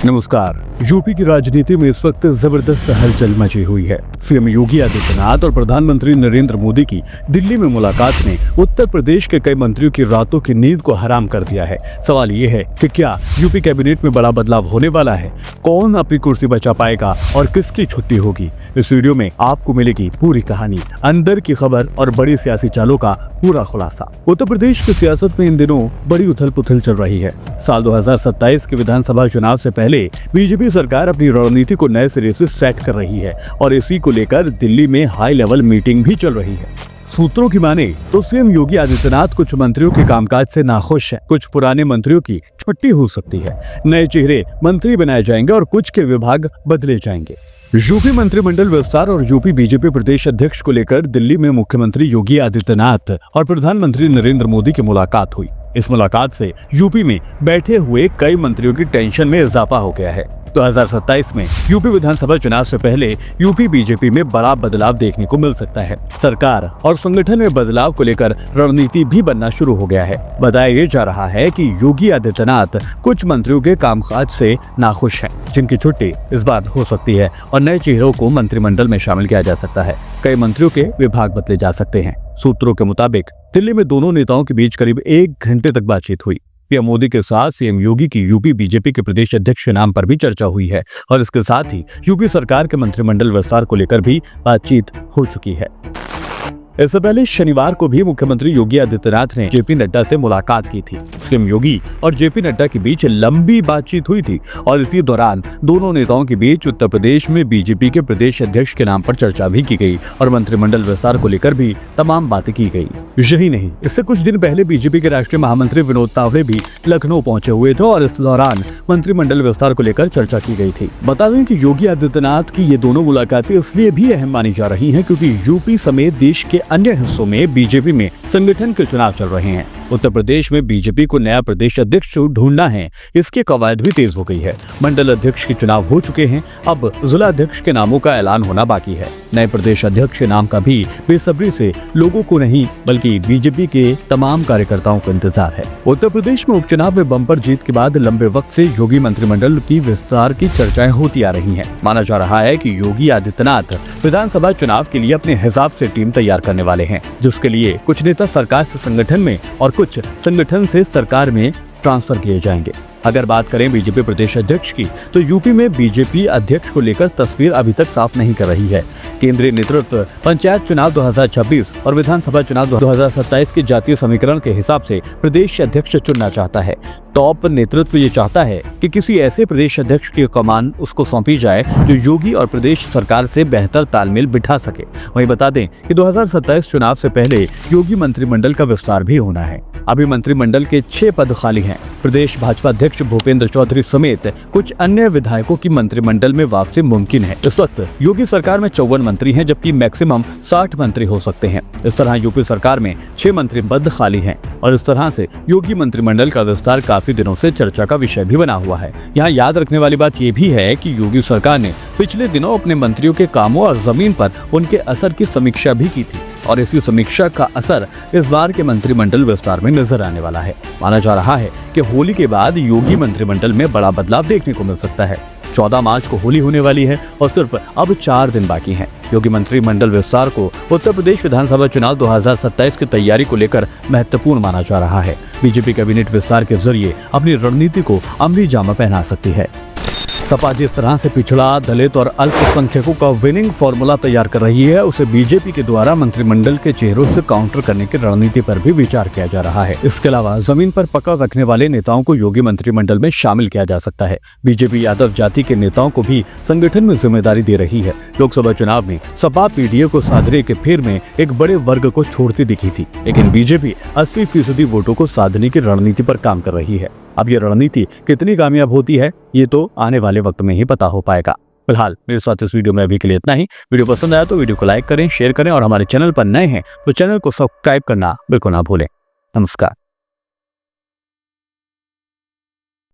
नमस्कार। यूपी की राजनीति में इस वक्त जबरदस्त हलचल मची हुई है। सीएम योगी आदित्यनाथ और प्रधानमंत्री नरेंद्र मोदी की दिल्ली में मुलाकात ने उत्तर प्रदेश के कई मंत्रियों की रातों की नींद को हराम कर दिया है। सवाल ये है कि क्या यूपी कैबिनेट में बड़ा बदलाव होने वाला है? कौन अपनी कुर्सी बचा पाएगा और किसकी छुट्टी होगी? इस वीडियो में आपको मिलेगी पूरी कहानी, अंदर की खबर और बड़ी सियासी चालों का पूरा खुलासा। उत्तर प्रदेश की सियासत में इन दिनों बड़ी उथल पुथल चल रही है। साल 2027 के विधानसभा चुनाव से पहले बीजेपी सरकार अपनी रणनीति को नए सिरे से सेट कर रही है और इसी को लेकर दिल्ली में हाई लेवल मीटिंग भी चल रही है। सूत्रों की माने तो सीएम योगी आदित्यनाथ कुछ मंत्रियों के कामकाज से नाखुश है। कुछ पुराने मंत्रियों की छुट्टी हो सकती है, नए चेहरे मंत्री बनाए जाएंगे और कुछ के विभाग बदले जाएंगे। यूपी मंत्रिमंडल विस्तार और यूपी बीजेपी प्रदेश अध्यक्ष को लेकर दिल्ली में मुख्यमंत्री योगी आदित्यनाथ और प्रधानमंत्री नरेंद्र मोदी की मुलाकात हुई। इस मुलाकात से यूपी में बैठे हुए कई मंत्रियों की टेंशन में इजाफा हो गया है। 2027 में यूपी विधानसभा चुनाव से पहले यूपी बीजेपी में बड़ा बदलाव देखने को मिल सकता है। सरकार और संगठन में बदलाव को लेकर रणनीति भी बनना शुरू हो गया है। बताया जा रहा है कि योगी आदित्यनाथ कुछ मंत्रियों के कामकाज से नाखुश हैं, जिनकी छुट्टी इस बार हो सकती है और नए चेहरों को मंत्रिमंडल में शामिल किया जा सकता है। कई मंत्रियों के विभाग बदले जा सकते हैं। सूत्रों के मुताबिक दिल्ली में दोनों नेताओं के बीच करीब 1 घंटे तक बातचीत हुई। पीएम मोदी के साथ सीएम योगी की यूपी बीजेपी के प्रदेश अध्यक्ष के नाम पर भी चर्चा हुई है और इसके साथ ही यूपी सरकार के मंत्रिमंडल विस्तार को लेकर भी बातचीत हो चुकी है। इससे पहले शनिवार को भी मुख्यमंत्री योगी आदित्यनाथ ने जेपी नड्डा से मुलाकात की थी। सीएम योगी और जेपी नड्डा के बीच लंबी बातचीत हुई थी और इसी दौरान दोनों नेताओं के बीच उत्तर प्रदेश में बीजेपी के प्रदेश अध्यक्ष के नाम पर चर्चा भी की गई और मंत्रिमंडल विस्तार को लेकर भी तमाम बातें की गई। यही नहीं, इससे कुछ दिन पहले बीजेपी के राष्ट्रीय महामंत्री विनोद तावड़े भी लखनऊ पहुंचे हुए थे और इस दौरान मंत्रिमंडल विस्तार को लेकर चर्चा की गई थी। बता दें कि योगी आदित्यनाथ की ये दोनों मुलाकातें इसलिए भी अहम मानी जा रही हैं क्योंकि यूपी समेत देश के अन्य हिस्सों में बीजेपी में संगठन के चुनाव चल रहे हैं। उत्तर प्रदेश में बीजेपी को नया प्रदेश अध्यक्ष ढूंढना है, इसकी कवायद भी तेज हो गई है। मंडल अध्यक्ष के चुनाव हो चुके हैं, अब जिला अध्यक्ष के नामों का ऐलान होना बाकी है। नए प्रदेश अध्यक्ष के नाम का भी बेसब्री से लोगों को नहीं बल्कि बीजेपी के तमाम कार्यकर्ताओं को इंतजार है। उत्तर प्रदेश में उपचुनाव में बम्पर जीत के बाद लंबे वक्त से योगी मंत्रिमंडल की विस्तार की चर्चाएं होती आ रही हैं। माना जा रहा है कि योगी आदित्यनाथ विधानसभा चुनाव के लिए अपने हिसाब से टीम तैयार करने वाले हैं, जिसके लिए कुछ नेता सरकार से संगठन में और कुछ संगठन से सरकार में ट्रांसफर किए जाएंगे। अगर बात करें बीजेपी प्रदेश अध्यक्ष की तो यूपी में बीजेपी अध्यक्ष को लेकर तस्वीर अभी तक साफ नहीं कर रही है। केंद्रीय नेतृत्व पंचायत चुनाव 2026 और विधानसभा चुनाव 2027 के जातीय समीकरण के हिसाब से प्रदेश अध्यक्ष चुनना चाहता है। टॉप नेतृत्व ये चाहता है कि किसी ऐसे प्रदेश अध्यक्ष की कमान उसको सौंपी जाए जो योगी और प्रदेश सरकार से बेहतर तालमेल बिठा सके। वहीं बता दें कि 2027 चुनाव से पहले योगी मंत्रिमंडल का विस्तार भी होना है। अभी मंत्रिमंडल के 6 पद खाली हैं। प्रदेश भाजपा अध्यक्ष भूपेंद्र चौधरी समेत कुछ अन्य विधायकों की मंत्रिमंडल में वापसी मुमकिन है। इस वक्त योगी सरकार में 54 मंत्री हैं, जबकि मैक्सिमम 60 मंत्री हो सकते हैं। इस तरह यूपी सरकार में 6 मंत्री पद खाली हैं और इस तरह से योगी मंत्रिमंडल का विस्तार काफी दिनों से चर्चा का विषय भी बना हुआ है। यहाँ याद रखने वाली बात ये भी है कि योगी सरकार ने पिछले दिनों अपने मंत्रियों के कामों और जमीन पर उनके असर की समीक्षा भी की थी और इसी समीक्षा का असर इस बार के मंत्रिमंडल विस्तार में नजर आने वाला है। माना जा रहा है कि होली के बाद योगी मंत्रिमंडल में बड़ा बदलाव देखने को मिल सकता है। 14 मार्च को होली होने वाली है और सिर्फ अब 4 दिन बाकी हैं। योगी मंत्रिमंडल विस्तार को उत्तर प्रदेश विधानसभा चुनाव 2027 की तैयारी को लेकर महत्वपूर्ण माना जा रहा है। बीजेपी कैबिनेट विस्तार के जरिए अपनी रणनीति को अमली जामा पहना सकती है। सपा जिस तरह से पिछड़ा, दलित और अल्पसंख्यकों का विनिंग फॉर्मूला तैयार कर रही है, उसे बीजेपी के द्वारा मंत्रिमंडल के चेहरों से काउंटर करने की रणनीति पर भी विचार किया जा रहा है। इसके अलावा जमीन पर पकड़ रखने वाले नेताओं को योगी मंत्रिमंडल में शामिल किया जा सकता है। बीजेपी यादव जाति के नेताओं को भी संगठन में जिम्मेदारी दे रही है। लोकसभा चुनाव में सपा पीडीए को साधने के फेर में एक बड़े वर्ग को छोड़ती दिखी थी, लेकिन बीजेपी 80% वोटों को साधने की रणनीति पर काम कर रही है। अब ये रणनीति कितनी कामयाब होती है, ये तो आने वाले वक्त में ही पता हो पाएगा। फिलहाल मेरे साथ इस वीडियो में अभी के लिए इतना ही। वीडियो पसंद आया तो वीडियो को लाइक करें, शेयर करें और हमारे चैनल पर नए हैं तो चैनल को सब्सक्राइब करना बिल्कुल ना भूलें। नमस्कार।